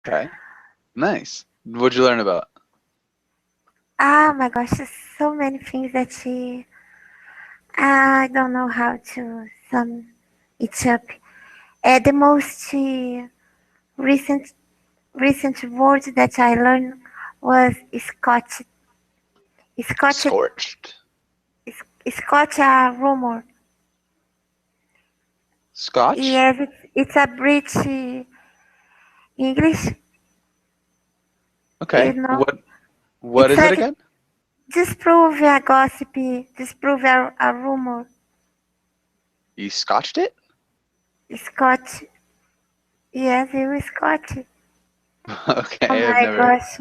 Okay. Nice. What'd you learn about? Ah, my gosh, there's so many things that I don't know how to sum it up. The most recent recent word that I learned was Scotch, Scorched. Scotch rumor. Scotch? Yes, it's a British English, you Okay. know. What It's is it like again? disprove a gossip, disprove a rumor. You scotched it? Scotch, yes, it was Scotch. Oh Okay, I've my never. gosh.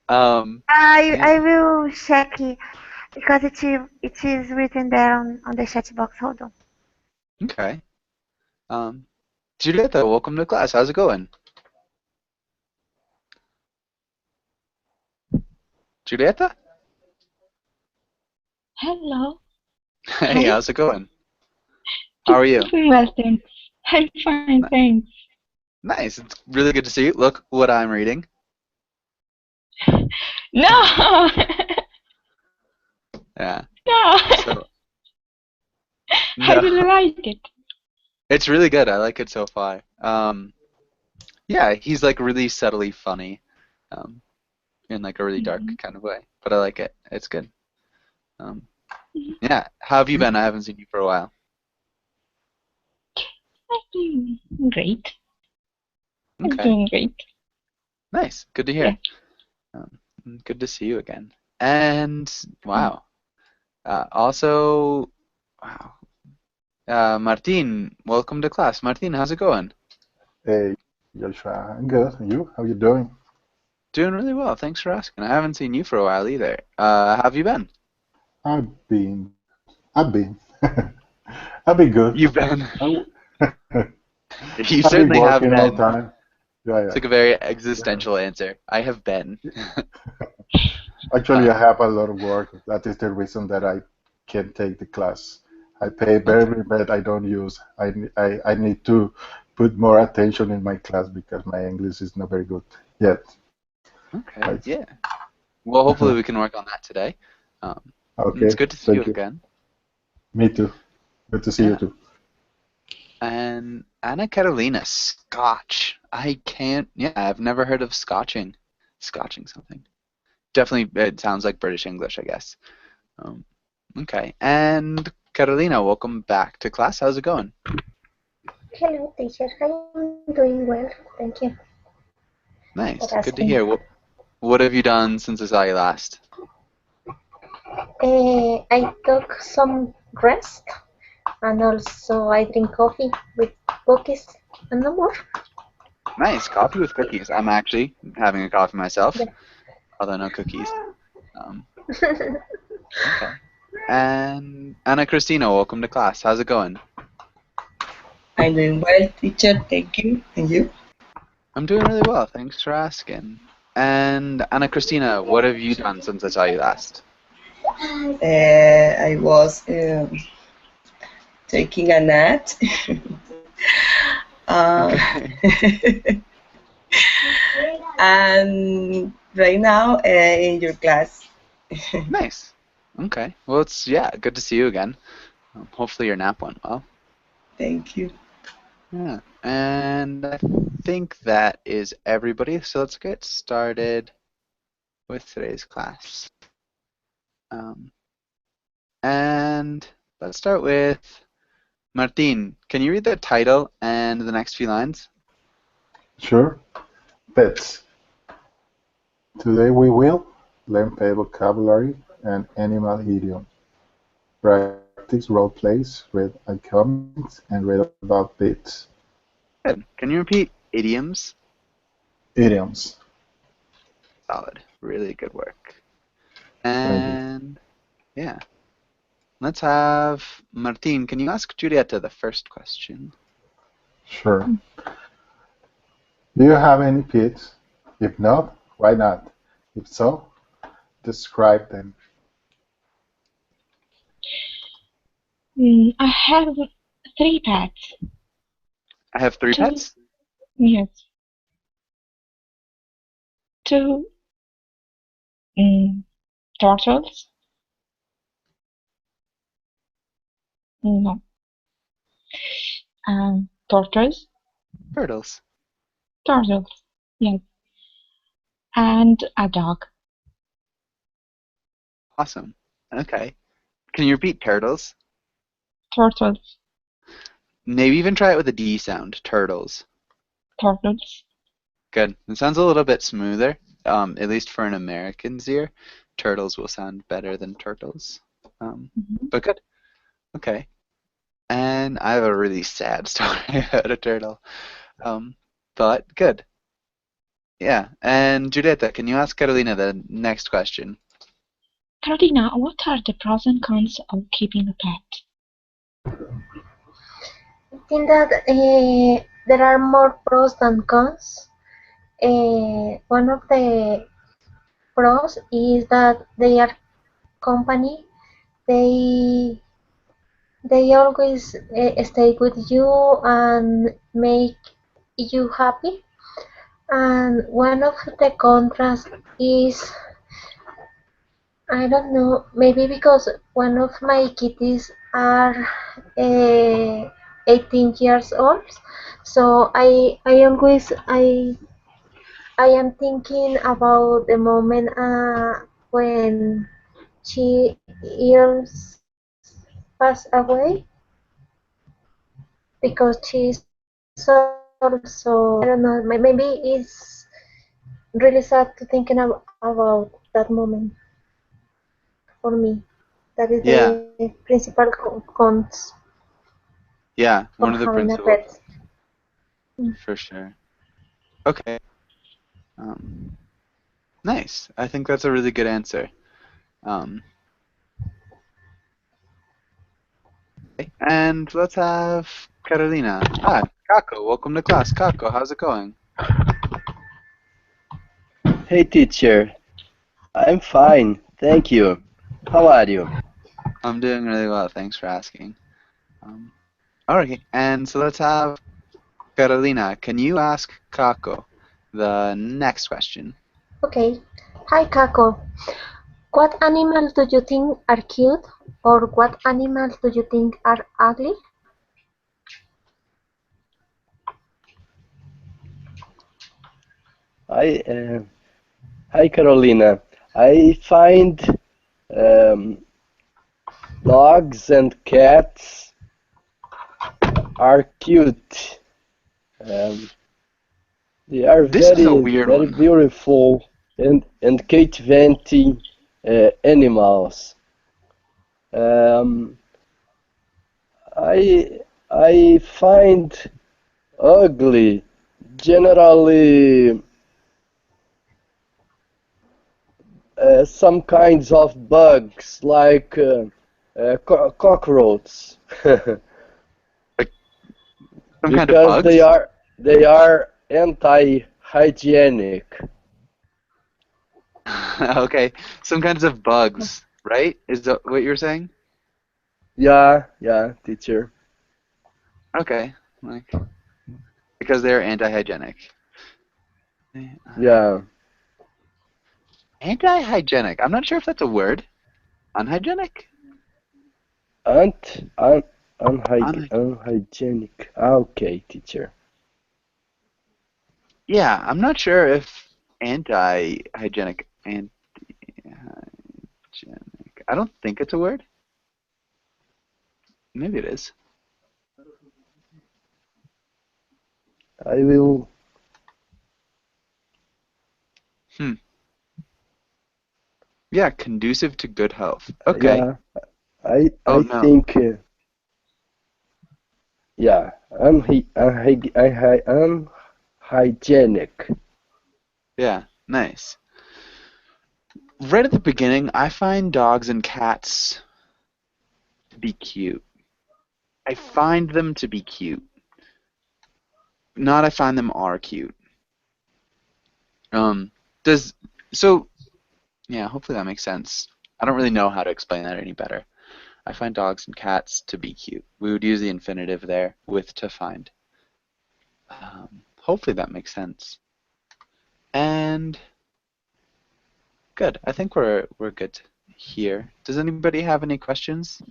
Yeah. I will check it because it is written there on the chat box. Hold on. Okay. Um, Julieta, welcome to class. How's it going? Julieta? Hello. Hey, Hi. how's it going? How are you? Doing well, thanks. I'm fine, Ni- thanks. Nice. It's really good to see you. Look what I'm reading. No! Yeah. No! So, I no, really like it. it's really good. I like it so far. Yeah, he's like really subtly funny, um, in like a really dark Mhm. kind of way. But I like it. It's good. Um, yeah. How have you been? I haven't seen you for a while. I'm doing great. I'm Okay. doing great. Nice. Good to Yeah. hear. Good to see you again. And wow. Also, wow. Martin, welcome to class. Martin, how's it going? Hey, Joshua, I'm good. And you? How you doing? Doing really well. Thanks for asking. I haven't seen you for a while either. How have you been? I've been, I've been good. You've been. I w- You I've been certainly have working all been. time. Yeah, It's yeah. like a very Yeah. existential answer. I have been. Actually, I Um, have a lot of work. That is the reason that I can't take the class. I pay okay. very, but I don't use. I need to put more attention in my class because my English is not very good yet. Okay. Right. Yeah. Well, hopefully we can work on that today. Um, it's Okay, good to see you thank you. again. Me too. Good to see you Yeah. too. And Anna Carolina, Scotch. I can't. Yeah, I've never heard of scotching. Scotching something. Definitely, it sounds like British English, I guess. Um, okay. And Carolina, welcome back to class. How's it going? Hello, teacher. I'm doing well. Thank you for Nice. asking. Good to hear. What have you done since I saw you last? I took some rest and also I drink coffee with cookies and no more. Nice. Coffee with cookies. I'm actually having a coffee myself, Yeah. although no cookies. Um, okay. And Anna Christina, welcome to class. How's it going? I'm doing well, teacher. Thank you. And you? I'm doing really well. Thanks for asking. And Anna Christina, what have you done since I saw you last? I was taking a nap. uh, Okay. and right now in your class. Nice. Okay. Well, it's yeah, good to see you again. Hopefully your nap went well. Thank you. Yeah. And I think that is everybody. So let's get started with today's class. Um, and let's start with Martin. Can you read the title and the next few lines? Sure. Pets. Today we will learn pet vocabulary and animal idiom, practice role plays, read comics, and read about pets. Good. Can you repeat idioms? Idioms. Solid. Really good work. Thank you. And yeah, let's have Martin. Can you ask Julieta the first question? Sure. Do you have any pets? If not, why not? If so, describe them. I have three pets. I have three Two, pets. yes. to turtles? No. Tortoise? Turtles. Turtles. Yes. And a dog. Awesome. Okay. Can you repeat turtles? Turtles. Maybe even try it with a D sound. Turtles. Turtles. Good. It sounds a little bit smoother, at least for an American's ear. Turtles will sound better than turtles. But good. Okay. And I have a really sad story about a turtle. But good. Yeah. And Giulietta, can you ask Carolina the next question? Carolina, what are the pros and cons of keeping a pet? I think that there are more pros than cons. One of the pros is that they are company. They they always stay with you and make you happy. And one of the contrasts is, I don't know, maybe because one of my kitties are 18 years old, so I am thinking about the moment when she years pass away because she's also, I don't know, maybe it's really sad to thinking about that moment for me. That is Yeah. the principal cons Yeah. of One of the having a principal, pet. for sure. Okay. Nice. I think that's a really good answer. Okay. And let's have Carolina. Hi, Kako. Welcome to class. Kako, how's it going? Hey teacher, I'm fine, thank you. How are you? I'm doing really well. Thanks for asking. Alright, and so let's have Carolina. Can you ask Kako the next question? Okay. Hi, Kako. What animals do you think are cute, or what animals do you think are ugly? Hi, hi Carolina. I find um, dogs and cats are cute. Um, they are This is a very, weird very one. beautiful and captivating animals. Um, I find ugly generally some kinds of bugs like cockroaches Like some kind of because bugs? they are anti-hygienic. Okay, some kinds of bugs, right? Is that what you're saying? Yeah, yeah, teacher. Okay, like because they're anti-hygienic. Yeah, Anti-hygienic. I'm not sure if that's a word. Unhygienic? ant un, Unhy unhygienic. Ah, okay, teacher. Yeah, I'm not sure if anti-hygienic, anti-hygienic. I don't think it's a word. Maybe it is. I will. Yeah, conducive to good health. Okay. Yeah, I Oh I no. think. Yeah, unhygienic. Yeah, nice. Right at the beginning, I find dogs and cats to be cute. I find them to be cute. Not I find them are cute. Um, does so yeah, hopefully that makes sense. I don't really know how to explain that any better. I find dogs and cats to be cute. We would use the infinitive there with to find. Hopefully that makes sense. And Good. I think we're good here. Does anybody have any questions?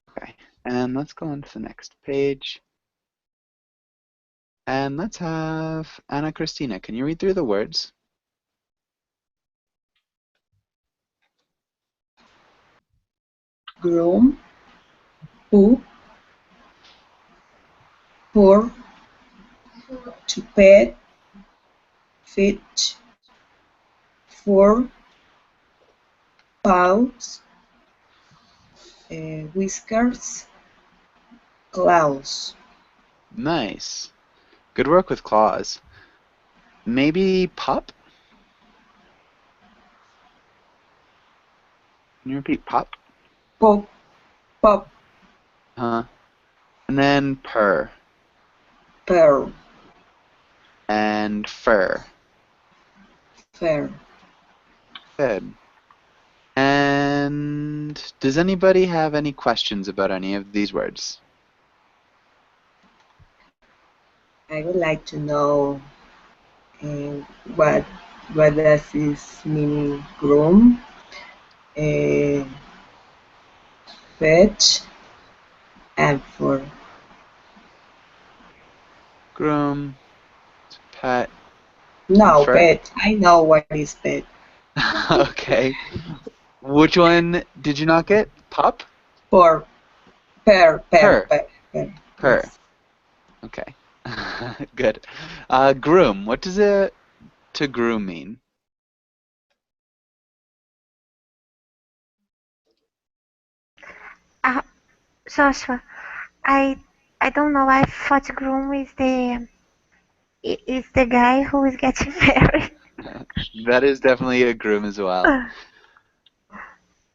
Okay. And let's go on to the next page. And let's have Anna Christina. Can you read through the words? Groom, poop, pour, to pet, fetch, for, paws, whiskers, claws. Nice. Good work with claws. Maybe pup? Can you repeat pup? Pop, pop, And then purr pearl, and fur. fair. Good. And does anybody have any questions about any of these words? I would like to know uh, what what does this mean? Groom, uh, fetch, and for. Groom, pet, No, fur. pet. I know what is pet. Okay. Which one did you not get? Pup? For, Purr. pear. Purr. Yes. Okay. Good. Groom. What does to groom mean? Joshua, I I don't know. I thought groom is the guy who is getting married. That is definitely a groom as well.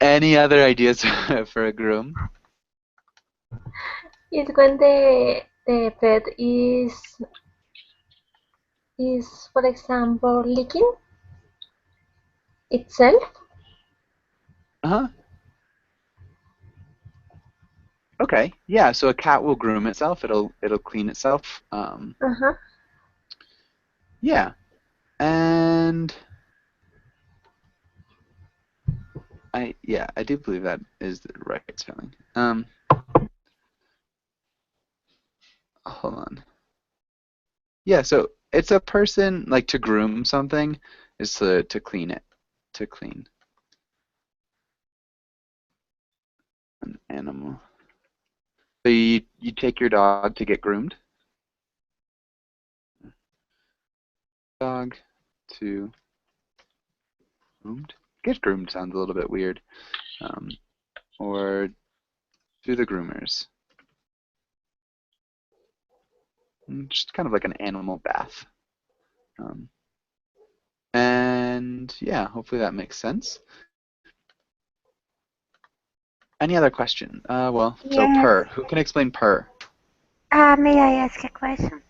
Any other ideas for a groom? It's when the pet is for example licking itself. Uh-huh. Okay. Yeah, so a cat will groom itself. It'll clean itself. Uh-huh. Yeah. And I do believe that is the right spelling. Hold on. Yeah, so it's a person, like, to groom something is to clean it. To clean an animal. So you take your dog to get groomed? Dog to groomed? Get groomed sounds a little bit weird. Or to the groomers. Just kind of like an animal bath. And yeah, hopefully that makes sense. Any other question? So Yes. purr. Who can explain purr? May I ask a question?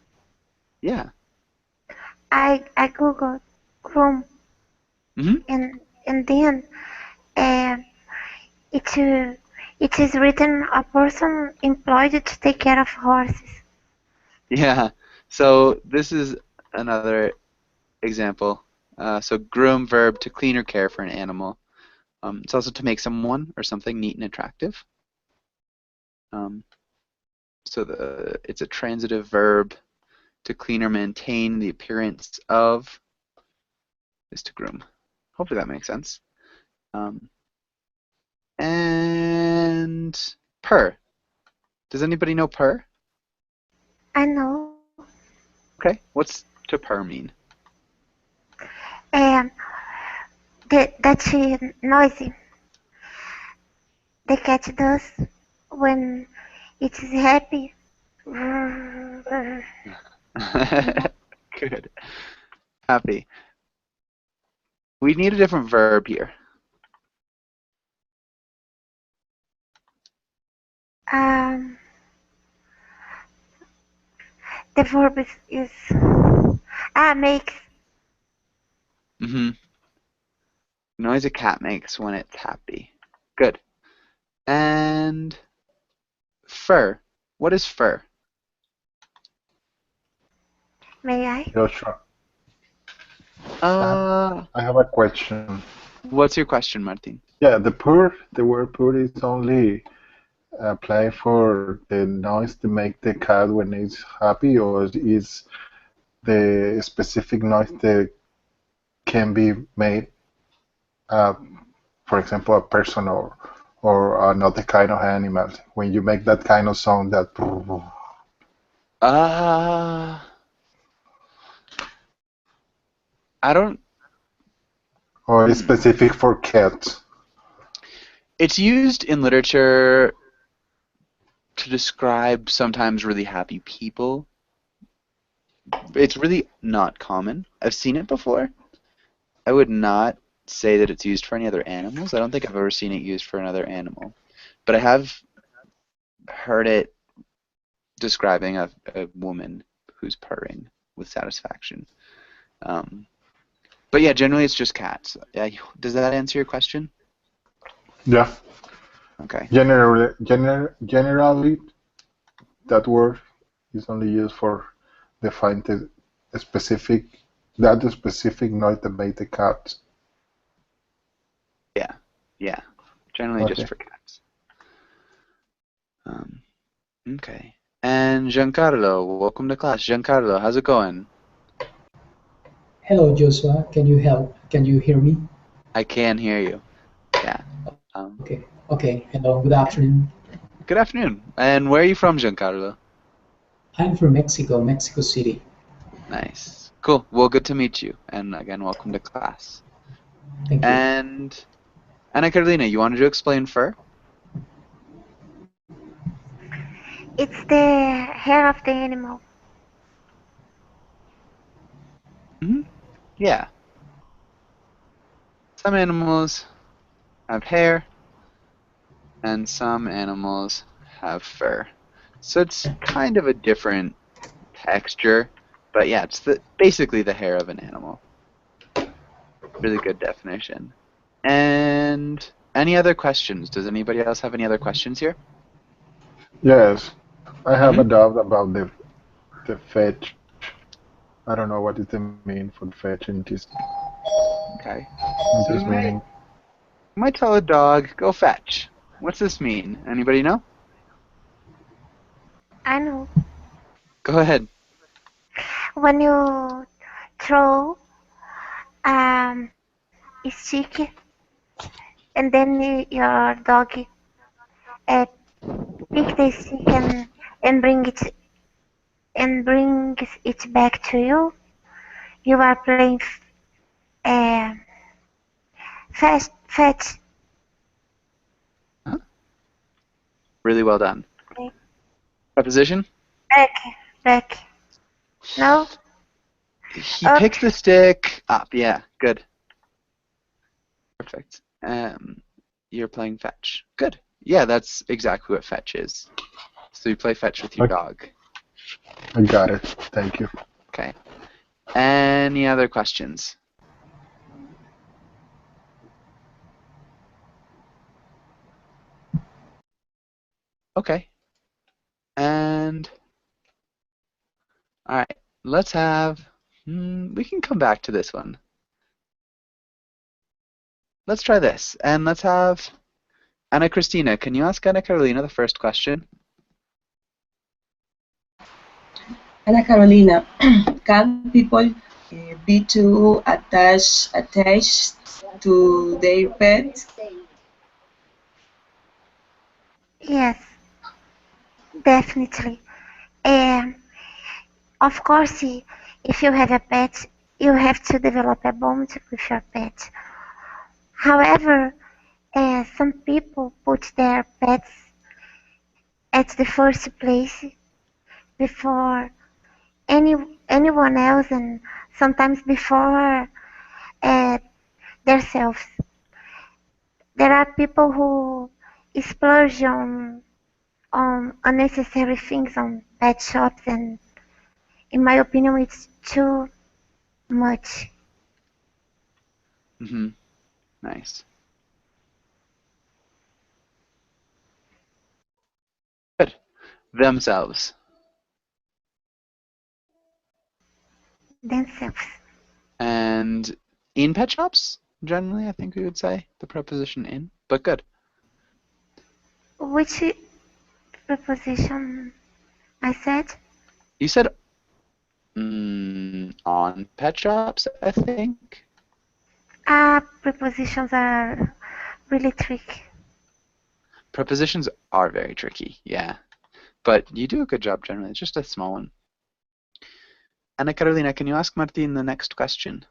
Yeah. I googled groom Hmm. and then uh, it it is written a person employed to take care of horses. Yeah. So this is another example. So groom, verb, to clean or care for an animal. It's also to make someone or something neat and attractive. So it's a transitive verb. To clean or maintain the appearance of is to groom. Hopefully that makes sense. And purr. Does anybody know purr? I know. Okay. What's to purr mean? Um, that's noisy. The cat does when it is happy. Good. Happy. We need a different verb here. Um, the verb is makes. Mm-hmm. Noise a cat makes when it's happy. Good. And fur. What is fur? May I? Joshua, Uh, I have a question. what's your question, Martin? Yeah, the word purr is only apply for the noise to make the cat when it's happy, or is the specific noise that can be made, uh, for example, a person or another kind of animal? When you make that kind of sound, that Uh, I don't. or is specific for cats? It's used in literature to describe sometimes really happy people. It's really not common. I've seen it before. I would not say that it's used for any other animals. I don't think I've ever seen it used for another animal. But I have heard it describing a woman who's purring with satisfaction. Um, but yeah, generally it's just cats. Does that answer your question? Yeah. Okay. Generally, that word is only used for define the specific noise that make the cat. Yeah. Yeah. Generally just Okay. for cats. Okay. And Giancarlo, welcome to class. Giancarlo, how's it going? Hello, Joshua. Can you help? Can you hear me? I can hear you. Yeah. Okay. Okay. Hello. Good afternoon. Good afternoon. And where are you from, Giancarlo? I'm from Mexico, Mexico City. Nice. Cool. Well, good to meet you. And again, welcome to class. Thank you. And Ana Carolina, you wanted to explain fur? It's the hair of the animal. Yeah. Some animals have hair, and some animals have fur. So it's kind of a different texture, but yeah, it's basically the hair of an animal. Really good definition. And any other questions? Does anybody else have any other questions here? Yes, I have a Mhm. doubt about the fetch. I don't know what does it mean for fetch Okay. in So we this might meaning. tell a dog, go fetch. What's this mean? Anybody know? I know. Go ahead. When you throw a stick and then your dog uh, pick the stick and brings it back to you, you are playing uh, fetch. Huh? Really well done. Okay. Preposition? Back. No? He picks Okay. the stick up. Yeah, good. Perfect. You're playing fetch. Good. Yeah, that's exactly what fetch is. So you play fetch with your Okay, dog. I got it. Thank you. Okay. Any other questions? Okay. And all right, let's have. We can come back to this one. Let's try this, and let's have Ana Cristina. Can you ask Ana Carolina the first question? Ana Carolina, can people be too attached to their pets? Yes, definitely. Um, of course, if you have a pet, you have to develop a bond with your pet. However, some people put their pets at the first place before any anyone else, and sometimes before uh, themselves. There are people who splurge on unnecessary things on pet shops, and in my opinion, it's too much. Mm-hmm. Nice. Good. Themselves. themselves. And in pet shops, generally, I think we would say the preposition in, but good. Which preposition I said? You said on pet shops, I think. Prepositions are really tricky. Prepositions are very tricky, yeah. But you do a good job generally. It's just a small one. Ana Carolina, can you ask Martin the next question?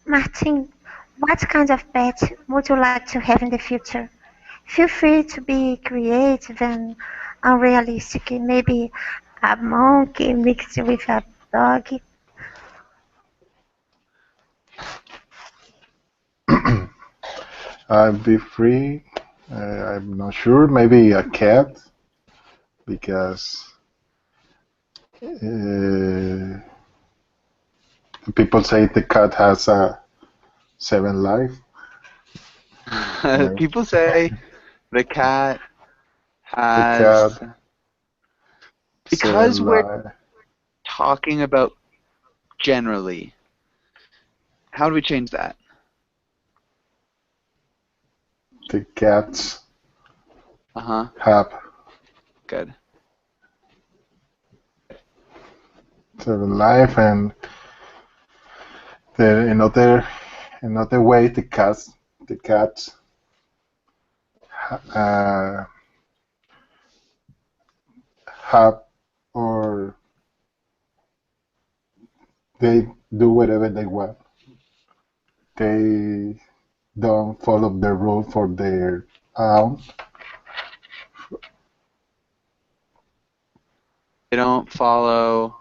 Martin, what kind of pet would you like to have in the future? Feel free to be creative and unrealistic. Maybe a monkey mixed with a dog. I'll be free. I'm not sure. Maybe a cat, because people say the cat has a 7 life. Right? People say the cat The has... cat Because 7 we're life. talking about generally, how do we change that? The cats Uh-huh, have good. 7 life, and the another way the cats have, or they do whatever they want. They don't follow the rule for their own. They don't follow...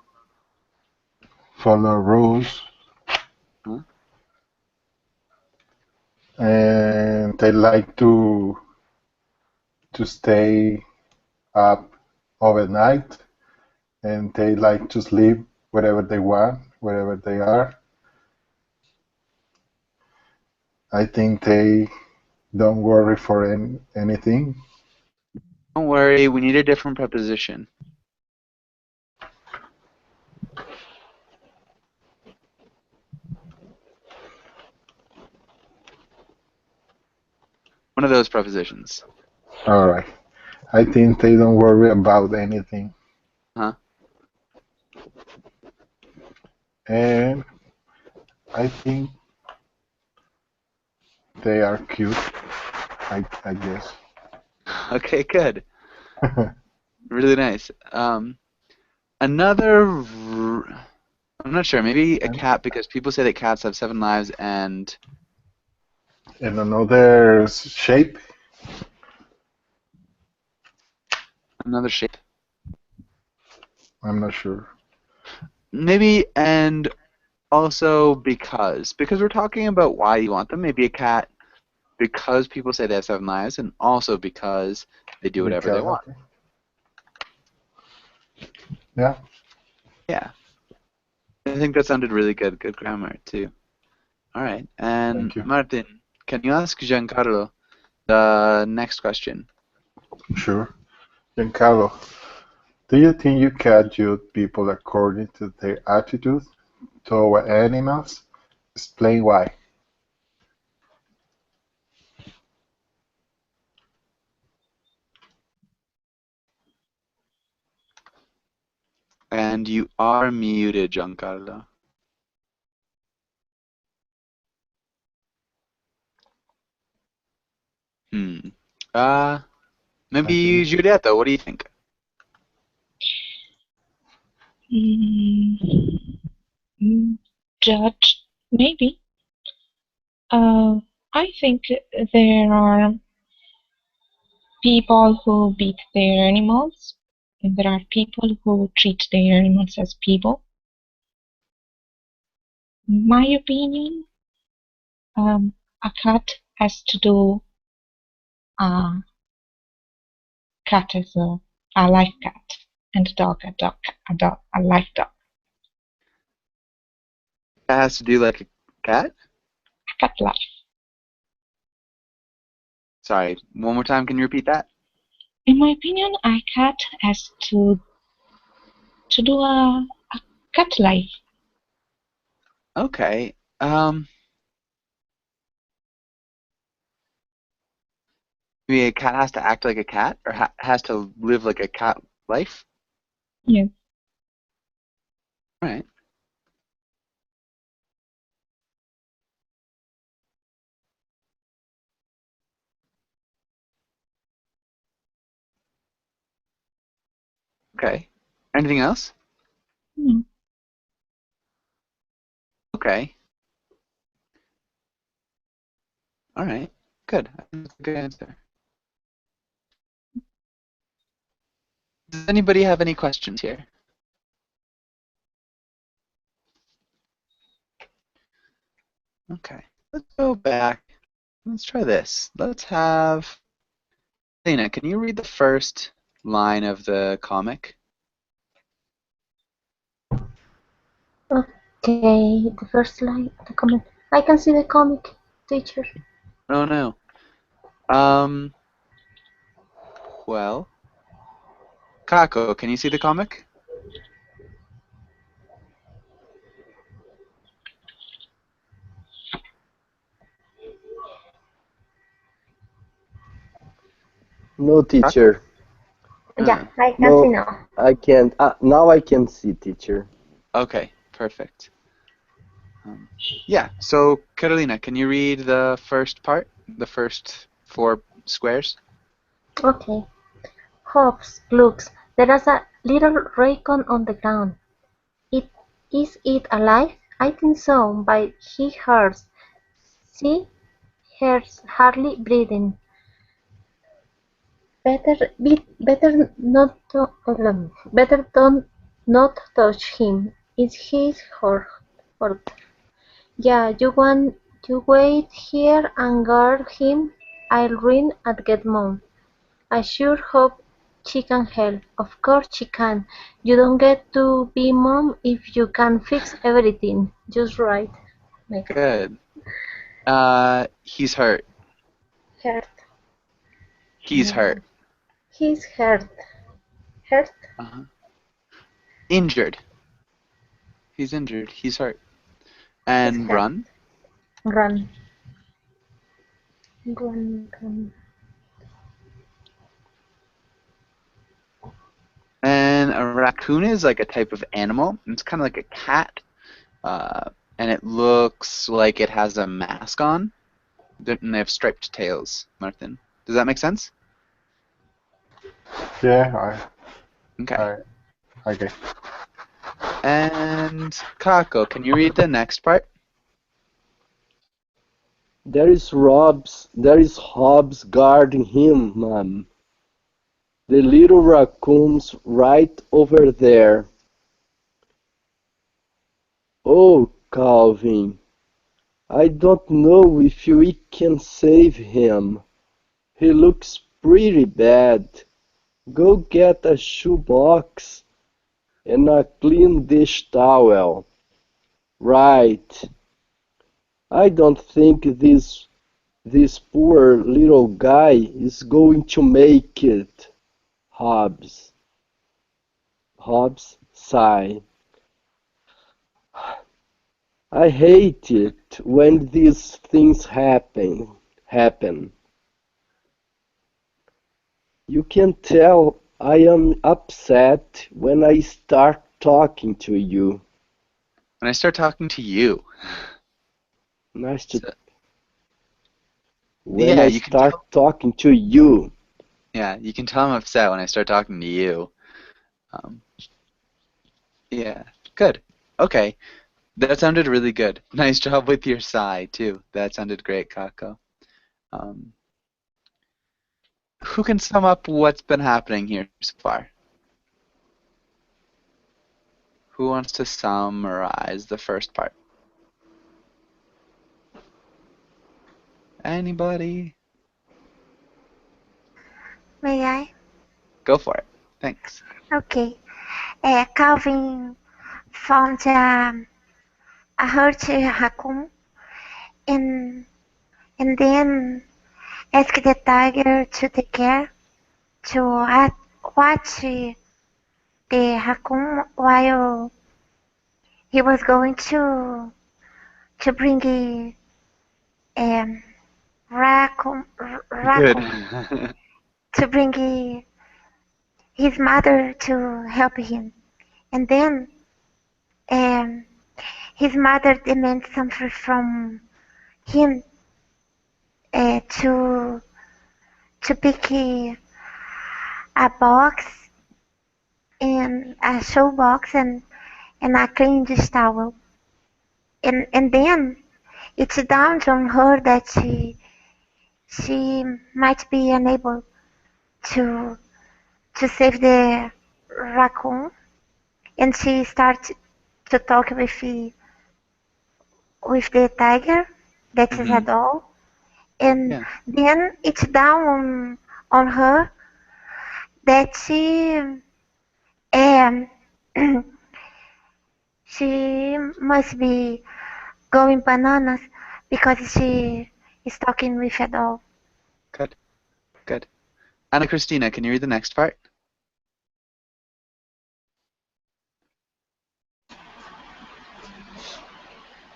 Follow rules, Huh? and they like to stay up overnight, and they like to sleep wherever they want, wherever they are. I think they don't worry for anything. Don't worry, we need a different preposition. One of those prepositions. All right. I think they don't worry about anything. Huh? And I think they are cute, I guess. Okay, good. Really nice. Another... I'm not sure, maybe a cat, because people say that cats have 7 lives, and... And another shape. Another shape. I'm not sure. Maybe, and also because we're talking about why you want them. Maybe a cat because people say they have 7 lives, and also because they do whatever they want. Okay. Yeah. Yeah. I think that sounded really good. Good grammar, too. All right. And Thank you. Martin, can you ask Giancarlo the next question? Sure. Giancarlo, do you think you can judge people according to their attitude toward animals? Explain why. And you are muted, Giancarlo. Maybe Giulietta, what do you think? Judge, maybe. I think there are people who beat their animals, and there are people who treat their animals as people. In my opinion, a cat has to do a cat as a life cat, and a dog a life dog. That has to do like a cat? A cat life. Sorry, one more time, can you repeat that? In my opinion, a cat has to do a cat life. Okay. Maybe a cat has to act like a cat, or has to live like a cat life. Yes. All right. Okay. Anything else? No. Okay. All right. Good. That's a good answer. Does anybody have any questions here? Okay. Let's go back. Let's try this. Let's have Lena, can you read the first line of the comic? Okay, the first line, the comment. I can see the comic, teacher. Oh no. Well, Kako, can you see the comic? No, teacher. Yeah, I can No, see now. I can't. Now I can see, teacher. Okay, perfect. Yeah, so Carolina, can you read the first part? The first 4 squares? Okay. Hobbs looks. There is a little raccoon on the ground. Is it alive? I think so, but he hurts. See, he's hardly breathing. Better don't not touch him. Is he hurt? Yeah, you wait here and guard him. I'll ring and get Mom. I sure hope she can help. Of course she can. You don't get to be Mom if you can fix everything. Just right. Good. He's hurt. Hurt. He's hurt. He's hurt. Hurt? Uh-huh. Injured. He's injured. He's hurt. And He's hurt. run. Run. Run. And a raccoon is like a type of animal. It's kind of like a cat. And it looks like it has a mask on. And they have striped tails, Martin. Does that make sense? Yeah, Okay. okay. And Kako, can you read the next part? There is Hobbs guarding him, Mom. The little raccoon's right over there. Oh, Calvin, I don't know if we can save him. He looks pretty bad. Go get a shoebox and a clean dish towel. Right. I don't think this poor little guy is going to make it. Hobbs sighed. I hate it when these things happen. You can tell I am upset when I start talking to you. When I start talking to you. When I start talking to you. Yeah, you can tell I'm upset when I start talking to you. Yeah, good. Okay, that sounded really good. Nice job with your sigh, too. That sounded great, Kako. Who can sum up what's been happening here so far? Who wants to summarize the first part? Anybody? May I? Go for it. Thanks. Okay. Calvin found a hurt raccoon and then asked the tiger to take care to watch the raccoon while he was going to to bring raccoon, Good. to bring his mother to help him. And then um, his mother demands something from him to pick a box and a show box and a clean dish towel. And then it's dawns on her that she might be unable to to save the raccoon, and she starts to talk with the tiger that is a doll, and Yeah. then it's down on her that um she must be going bananas because she is talking with a doll. Good. Good. Anna Christina, can you read the next part?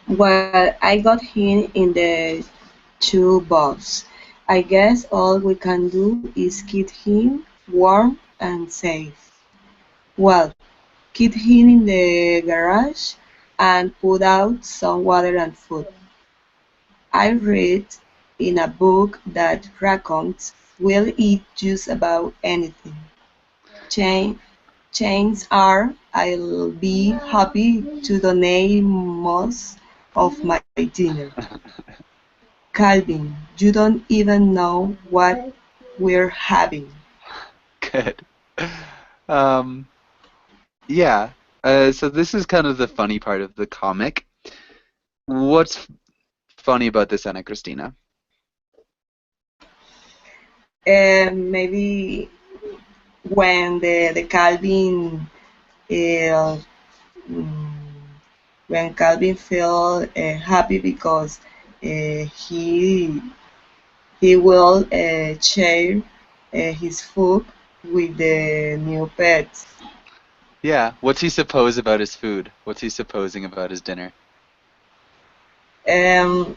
Well, I got him in the shoebox. I guess all we can do is keep him warm and safe. Well, keep him in the garage and put out some water and food. I read in a book that raccoons will eat just about anything. Chances are I'll be happy to donate most of my dinner. Calvin, you don't even know what we're having. Good. Um, yeah. So this is kind of the funny part of the comic. What's funny about this, Anna Christina? Maybe when the Calvin uh, mm, when Calvin feel happy because he will share his food with the new pets. Yeah. What's he suppose about his food? What's he supposing about his dinner? Um,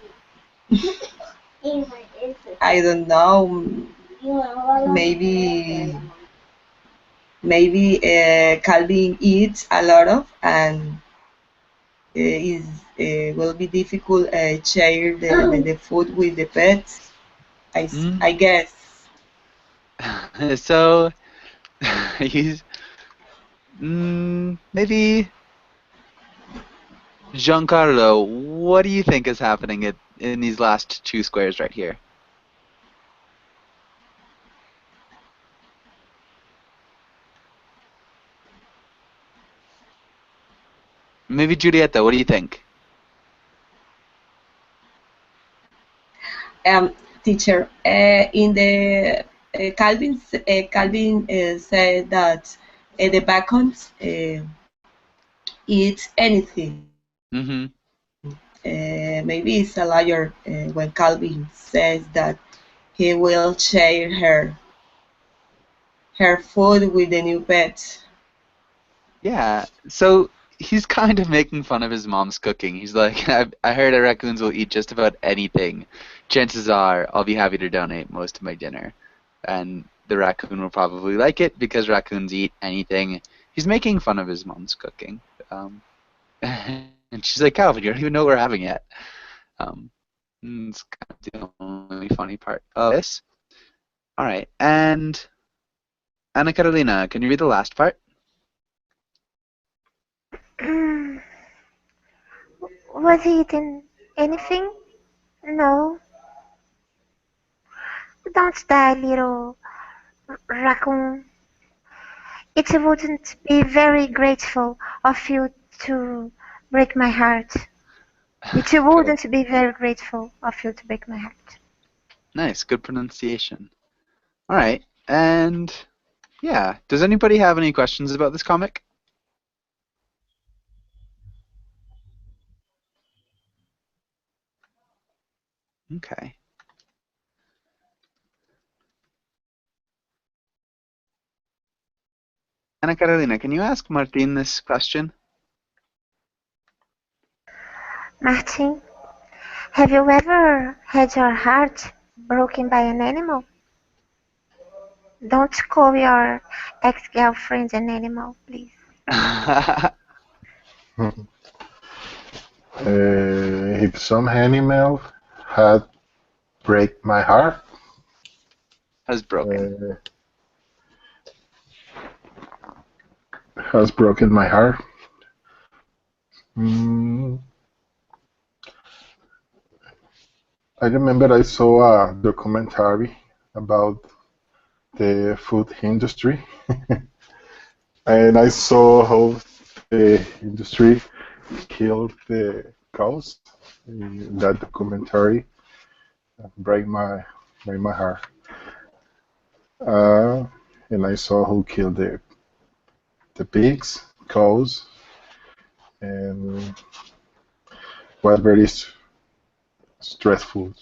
I don't know. Maybe Calvin eats a lot of and is will be difficult share the food with the pets. I guess. So he's maybe Giancarlo. What do you think is happening in these last two squares right here? Maybe Julieta. What do you think? Teacher, in the Calvin said that the bacons eats anything. Mm-hmm. Maybe it's a liar when Calvin says that he will share her food with the new pet. Yeah. So he's kind of making fun of his mom's cooking. He's like, I heard that raccoons will eat just about anything. Chances are I'll be happy to donate most of my dinner. And the raccoon will probably like it because raccoons eat anything. He's making fun of his mom's cooking. And she's like, Calvin, you don't even know we're having yet. It's kind of the only funny part of this. All right. And Anna Carolina, can you read the last part? Was he eating anything? No. Don't die, little raccoon. It wouldn't be very grateful of you to break my heart. It wouldn't be very grateful of you to break my heart. Nice, good pronunciation. All right, and yeah, does anybody have any questions about this comic? Okay. Ana Carolina, can you ask Martin this question? Martin, Have you ever had your heart broken by an animal? Don't call your ex-girlfriend an animal, please. If some animal had break my heart, Has broken. has broken my heart. Mm, I remember I saw a documentary about the food industry, and I saw how the industry killed the cows in that documentary. Break my heart. Uh, and I saw who killed the pigs, cows, and was very stressful.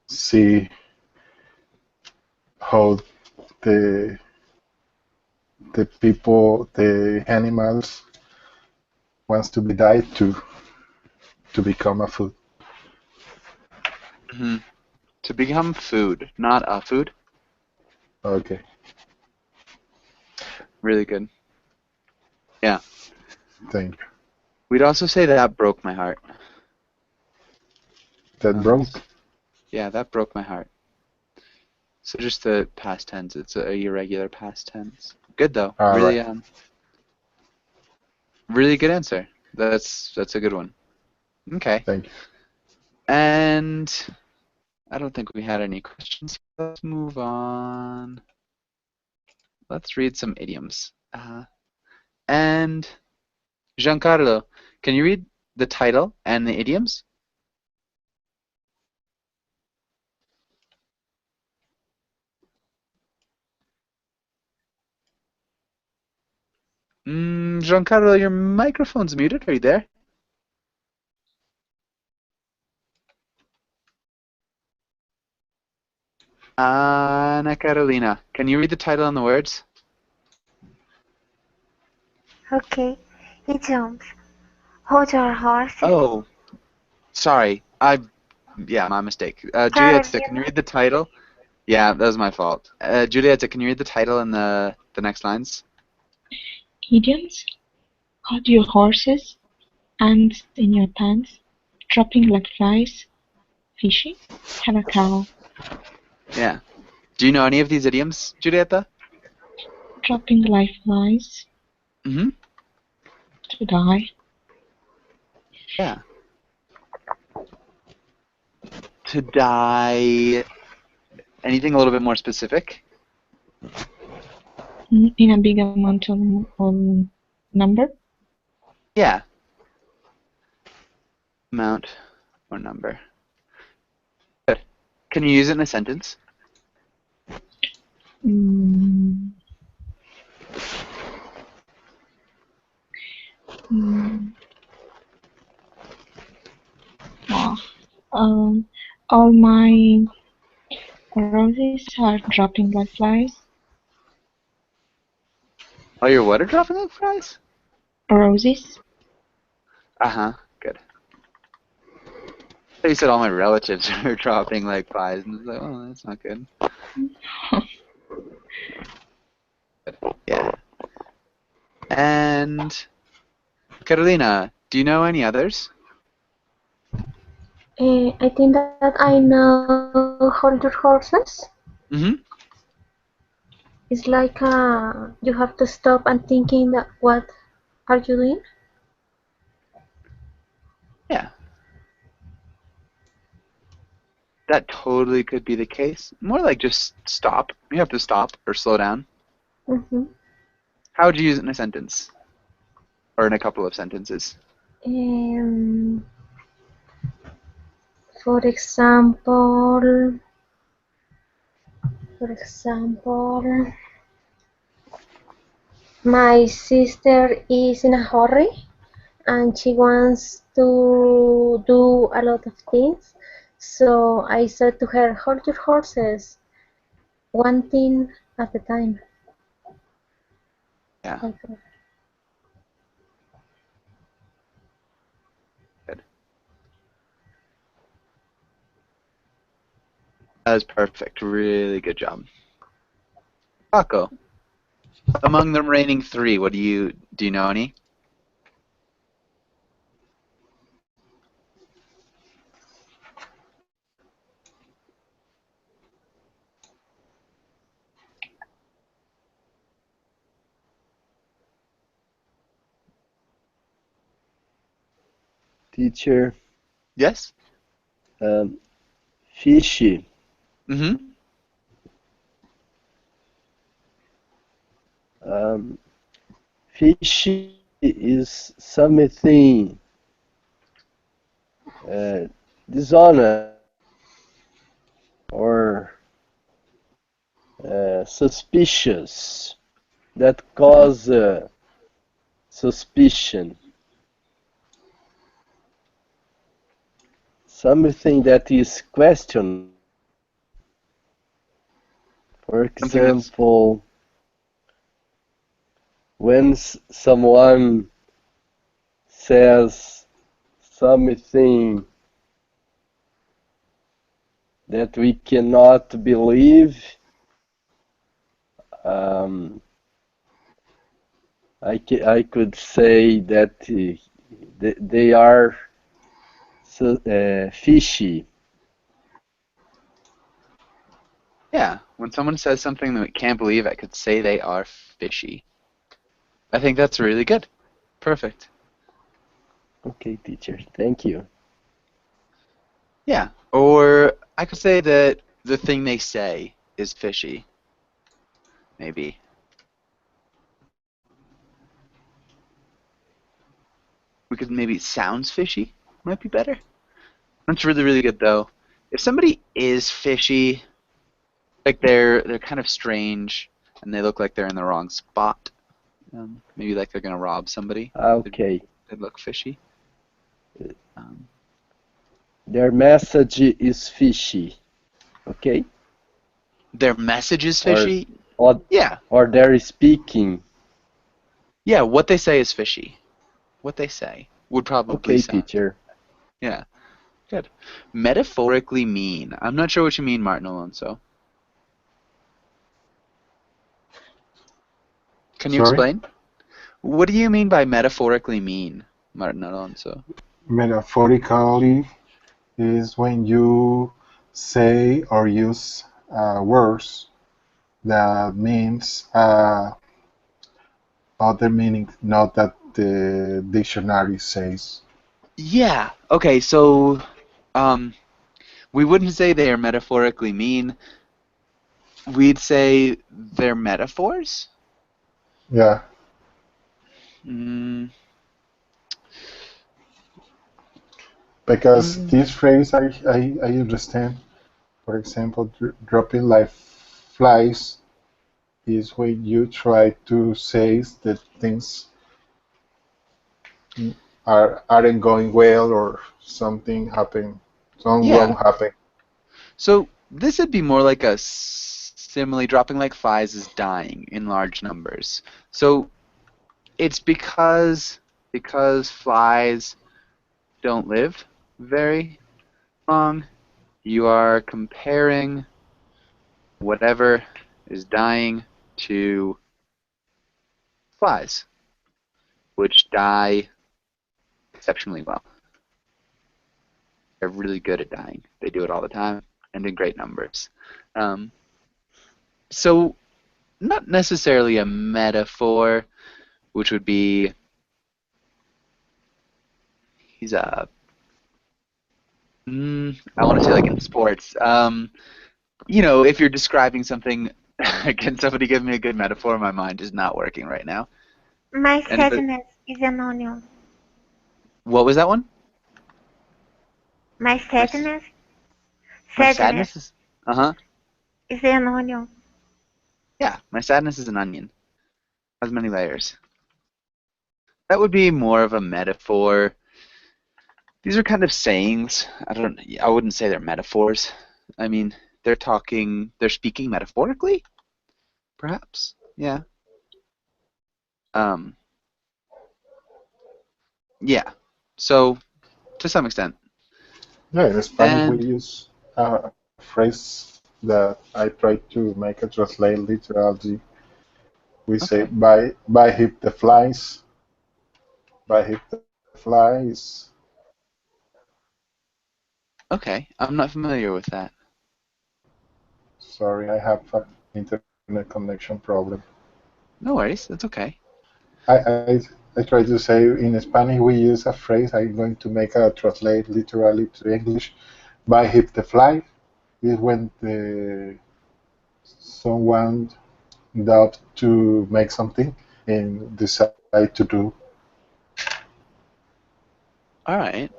See how the the people, the animals, wants to be died to become a food. Hmm. To become food, not a food. Okay, Really good. Yeah. thank you. We'd also say that broke my heart. That broke. Yeah, that broke my heart. So just the past tense. It's a irregular past tense. Good though. All Really, right. really good answer. That's a good one. Okay. Thank you. And I don't think we had any questions. Let's move on. Let's read some idioms. And Giancarlo, can you read the title and the idioms? Giancarlo, your microphone's muted. Are you there? Ana Carolina, can you read the title and the words? Okay. Idioms. Hold your horses. Oh, sorry. Yeah, my mistake. Julieta, can you read the title? Yeah, that was my fault. Julieta, can you read the title and the next lines? Idioms. Hold your horses. Ants in your pants. Dropping like flies. Fishing. Have a cow. Yeah. Do you know any of these idioms, Julieta? Dropping like flies. Mm-hmm. To die. Yeah. To die. Anything a little bit more specific? In a big amount of number. Yeah. Amount or number. Good. Can you use it in a sentence? Mm. Mm. Oh. All my roses are dropping like flies. Oh, your what are dropping like flies? Roses. Uh-huh. Good. So you said all my relatives are dropping like flies, and it's like, oh, that's not good. Yeah. And Carolina, do you know any others? I think that I know hold your horses. Mm-hmm. It's like you have to stop and thinking that what are you doing? Yeah. That totally could be the case. More like just stop. You have to stop or slow down. Mm-hmm. How would you use it in a sentence? Or in a couple of sentences? Um, for example, my sister is in a hurry and she wants to do a lot of things. So I said to her, hold your horses, one thing at a time. Yeah. Good. That was perfect. Really good job. Paco, among the remaining three, what do you know any? Teacher, Yes? fishy. Mm-hmm. Fishy is something dishonest or suspicious that cause suspicion. Something that is questioned. For Something that's example, when someone says something that we cannot believe, I could say that they are fishy. yeah. When someone says something that we can't believe, I could say they are fishy. I think that's really good. Perfect. Okay, teacher, thank you. Yeah. Or I could say that the thing they say is fishy. Maybe. We could maybe it sounds fishy. Might be better. That's really, really good though. If somebody is fishy, like they're kind of strange and they look like they're in the wrong spot. Maybe like they're gonna rob somebody. Okay. They look fishy. Their message is fishy. Okay? Their message is fishy. Or Yeah. Or they're speaking. Yeah. What they say is fishy. What they say would probably Okay, sound. teacher. Yeah. Good. Metaphorically mean. I'm not sure what you mean, Martin Alonso. Can you Sorry? explain? What do you mean by metaphorically mean, Martin Alonso? Metaphorically is when you say or use words that means other meaning, not that the dictionary says. Yeah. Okay. So, we wouldn't say they are metaphorically mean. We'd say they're metaphors. Yeah. Mm. Because this phrase I understand, for example, dropping like flies is when you try to say that things aren't going well or something happened, something wrong Yeah. happened. So this would be more like a simile. Dropping like flies is dying in large numbers. So it's because flies don't live very long. You are comparing whatever is dying to flies, which die exceptionally well. They're really good at dying. They do it all the time and in great numbers. So not necessarily a metaphor, which would be he's a I want to say like in sports. If you're describing something, can somebody give me a good metaphor? My mind is not working right now. My Anybody? sadness is an onion. What was that one? My My sadness, sadness is is an onion. Yeah, my sadness is an onion. Has many layers. That would be more of a metaphor. These are kind of sayings. I wouldn't say they're metaphors. I mean, they're speaking metaphorically, perhaps. Yeah. Um, yeah. So, to some extent. Yeah, in Spanish we And use a phrase that I try to make a translate literally. We say Okay. by hip the flies, by hip the flies. Okay. I'm not familiar with that. Sorry, I have an internet connection problem. No worries. That's okay. I, I I try to say in Spanish we use a phrase. I'm going to make a translate literally to English. By hip the fly is when someone doubt to make something and decide to do. All right.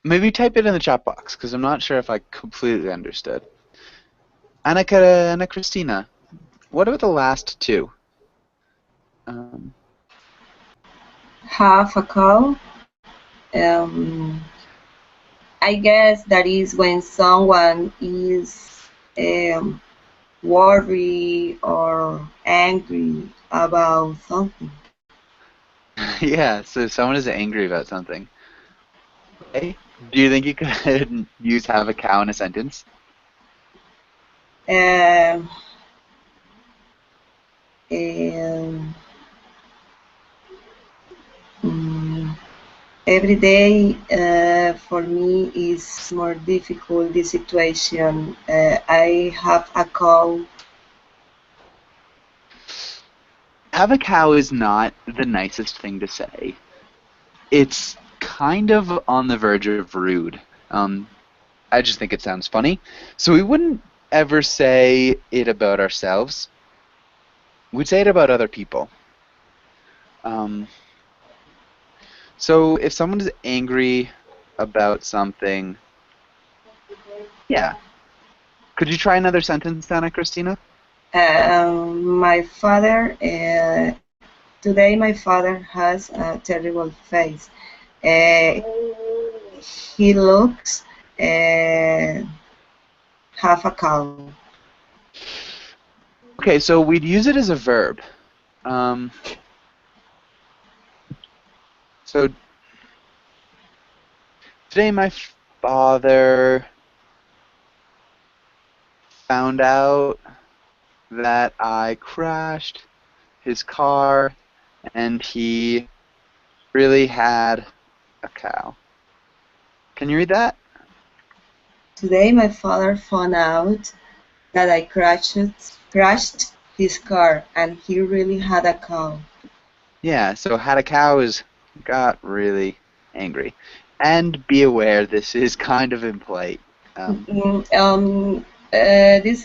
Maybe type it in the chat box because I'm not sure if I completely understood. Anna Christina, what about the last two? Half a cow. I guess that is when someone is worried or angry about something. Yeah, so someone is angry about something. Okay. Do you think you could use have a cow in a sentence? Um, um, mm, every day for me is more difficult this situation. I have a cow. Have a cow is not the nicest thing to say. It's kind of on the verge of rude. I just think it sounds funny. So we wouldn't ever say it about ourselves. We'd say it about other people. So if someone is angry about something, yeah. Could you try another sentence, Anna Christina? My father, today my father has a terrible face. He looks half a cow. Okay, so we'd use it as a verb. So today my father found out that I crashed his car and he really had a cow. Can you read that? Today my father found out that I crashed his car and he really had a cow. Yeah, so had a cow is got really angry. And be aware this is kind of impolite. This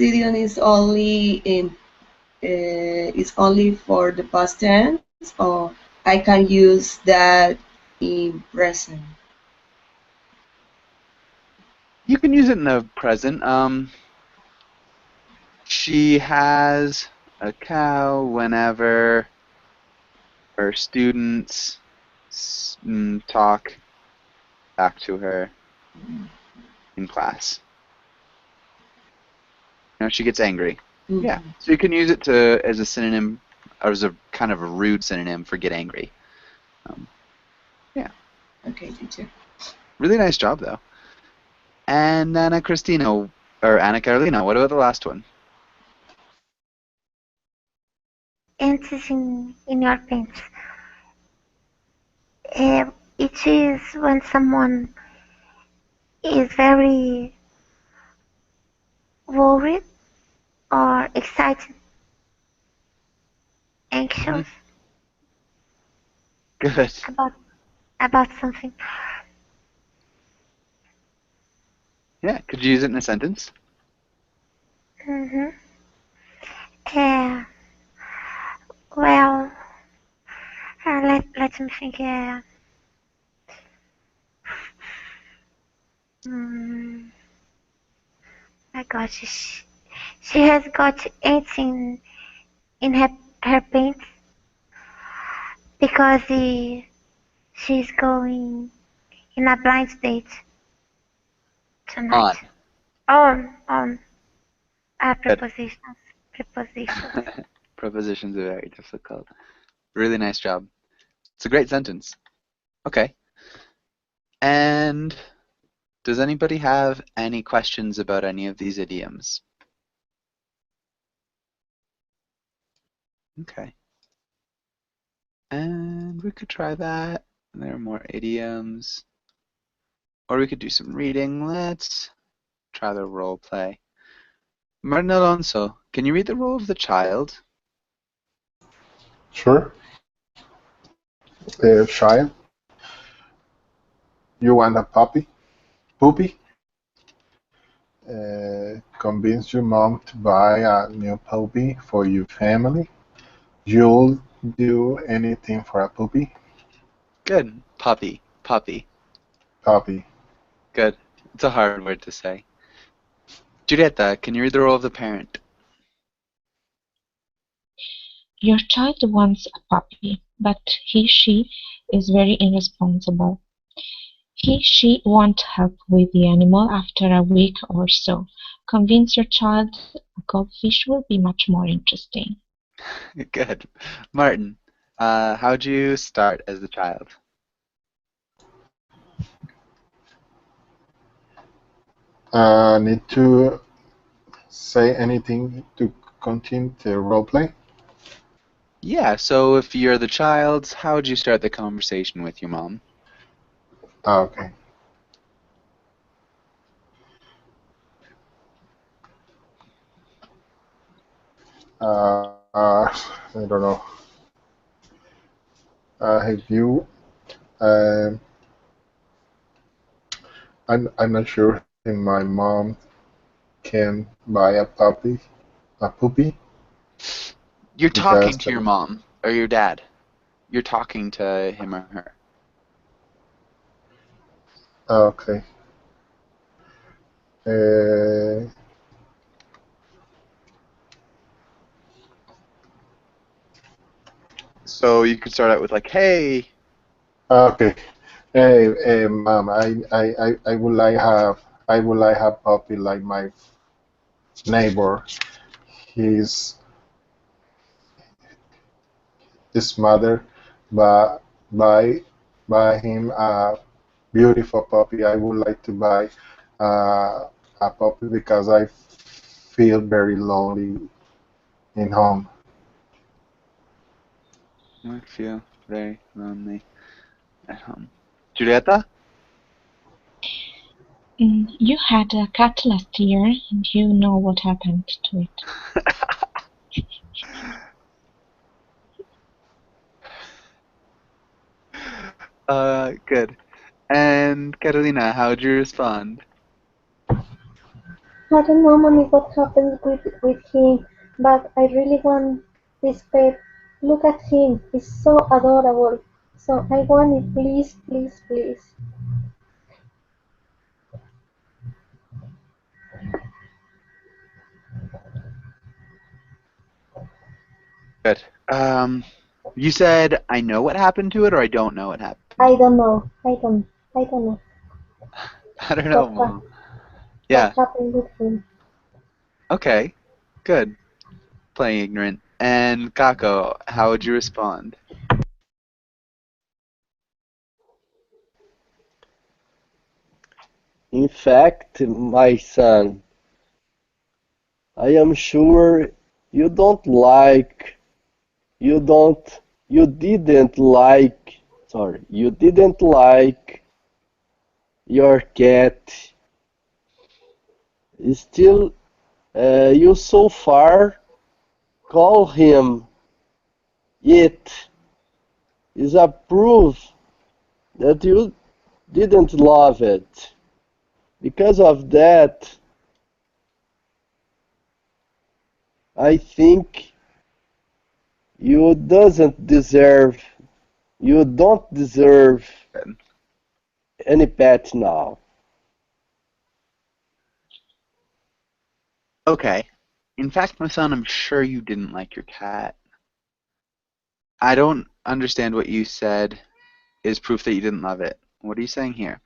idiom is only for the past tense, or I can use that in present. You can use it in the present. She has a cow whenever her students talk back to her in class. She gets angry. Mm-hmm. Yeah, so you can use it as a synonym, or as a kind of a rude synonym for get angry. Yeah. Okay, teacher. Really nice job, though. And Anna Christina, or Anna Carolina, what about the last one? Ants in your pants. It is when someone is very worried or excited, anxious Good. about something. Yeah, could you use it in a sentence? Mm-hmm. Well, let me think. My God, she has got ants in her pants because she's going in a blind date tonight. On prepositions. Prepositions are very difficult. Really nice job. It's a great sentence. Okay. And Does anybody have any questions about any of these idioms? Okay. And we could try that. There are more idioms. Or we could do some reading. Let's try the role play. Martin Alonso, can you read the role of the child? Sure. Child, you want a puppy? Puppy? Convince your mom to buy a new puppy for your family. You'll do anything for a puppy? Good. Puppy. Puppy. Puppy. Good. It's a hard word to say. Julieta, can you read the role of the parent? Your child wants a puppy, but he/she is very irresponsible. He/she won't help with the animal after a week or so. Convince your child a goldfish will be much more interesting. Good. Martin, how'd you start as a child? Need to say anything to continue the roleplay? Yeah, so if you're the child, how would you start the conversation with your mom? Okay. I don't know. Have you? Uh, I'm not sure if my mom can buy a puppy, a puppy, You're talking because to your mom or your dad. You're talking to him or her. okay. Uh, So you could start out with like, "Hey." okay. Hey, mom, I would like have puppy like my neighbor. His his mother buy buy buy him a beautiful puppy. I would like to buy a puppy because I feel very lonely in home. I feel very lonely at home. Julieta? You had a cat last year, and you know what happened to it. Good. And Carolina, how would you respond? I don't know, mommy, what happened with him, but I really want this pet. Look at him, he's so adorable. So I want it, please, please, please. Good. You said I know what happened to it or I don't know what happened? I don't know. I don't know. I don't know, Mom. Yeah. What happened with him? Okay. Good. Playing ignorant. And Kako, how would you respond? In fact, my son, I am sure you don't like, you don't, you didn't like, sorry, you didn't like your cat. Still, you so far call him it is a proof that you didn't love it. Because of that, I think you don't deserve Good. any pet now. Okay. In fact, my son, I'm sure you didn't like your cat. I don't understand what you said is proof that you didn't love it. What are you saying here?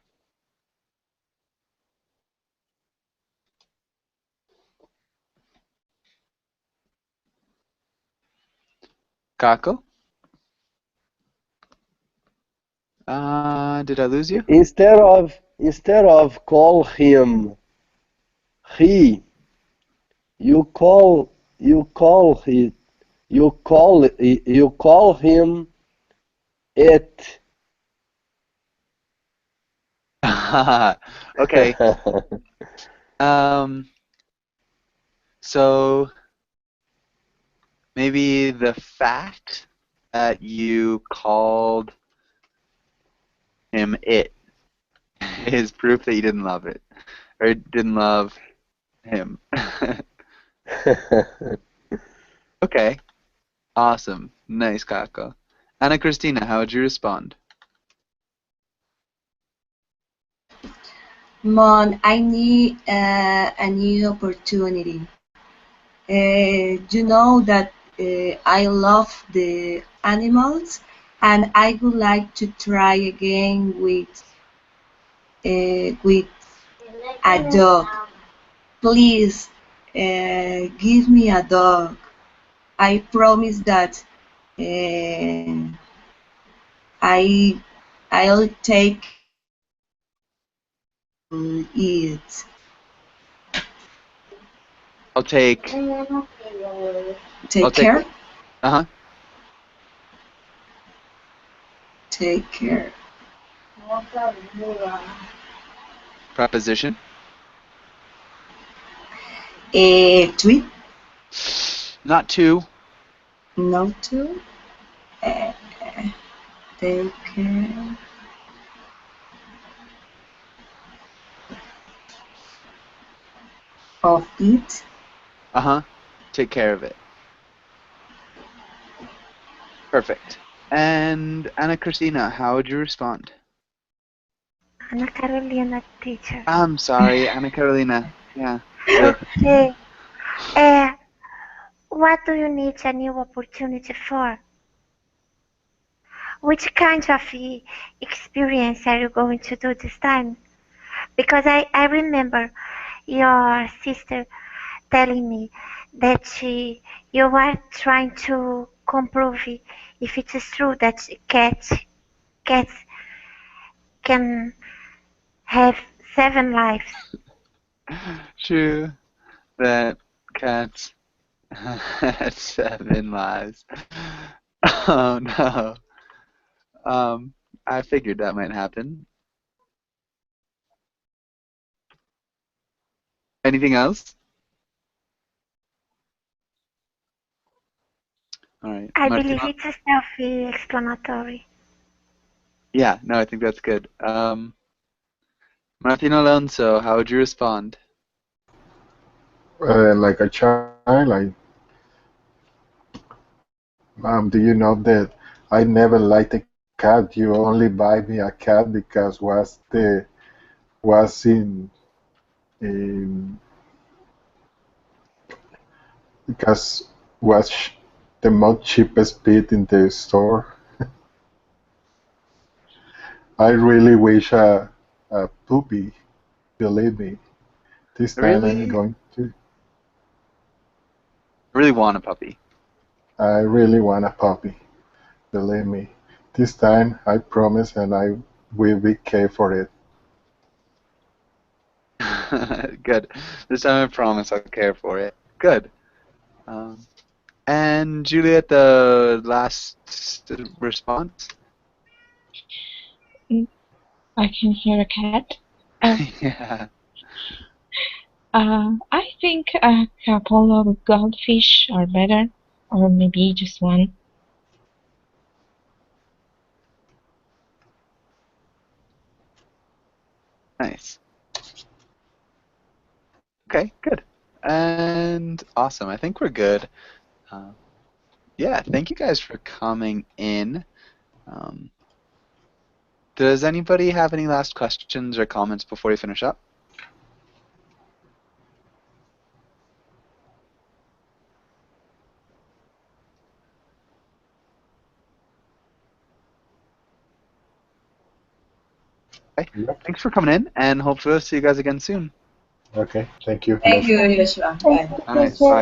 Kako? Did I lose you? Instead of instead of call him he, you call him it. Okay. So maybe the fact that you called him it is proof that you didn't love it or didn't love him. Okay. Awesome. Nice, Kako. Ana Cristina, how would you respond? Mom, I need a new opportunity. You know that I love the animals, and I would like to try again with a dog. Please, give me a dog. I promise that I'll take it. I'll take Take care. Uh-huh. Take care. Preposition. Tweet. Not two. No to. Take care. Of it. Uh-huh. Take care of it. Perfect. And Ana Cristina, how would you respond? Ana Carolina, teacher. I'm sorry, Ana Carolina. Yeah. Okay. What do you need a new opportunity for? Which kind of experience are you going to do this time? Because I remember your sister telling me that you are trying to comprove if it is true that cats can have 7 lives. True that cats had 7 lives. Oh no. I figured that might happen. Anything else? All right. I Martina? believe it's self-explanatory. Yeah, no, I think that's good. Martin Alonso, how would you respond? Like a child, Mom, do you know that I never liked a cat? You only buy me a cat because was in because was the most cheapest bit in the store. I really wish a puppy. Believe me, this time I'm Really? going to. I really want a puppy. I really want a puppy. Believe me, this time I promise and I will be care for it. Good. This time I promise I'll care for it. Good. And Juliet, the last response? I can hear a cat. Yeah. I think a couple of goldfish are better, or maybe just one. Nice. Okay, good. And awesome. I think we're good. Yeah, thank you guys for coming in. Does anybody have any last questions or comments before we finish up? Okay. Yep. Thanks for coming in, and hopefully we'll see you guys again soon. Okay, thank you. Thank you, Joshua. Bye. All right, bye.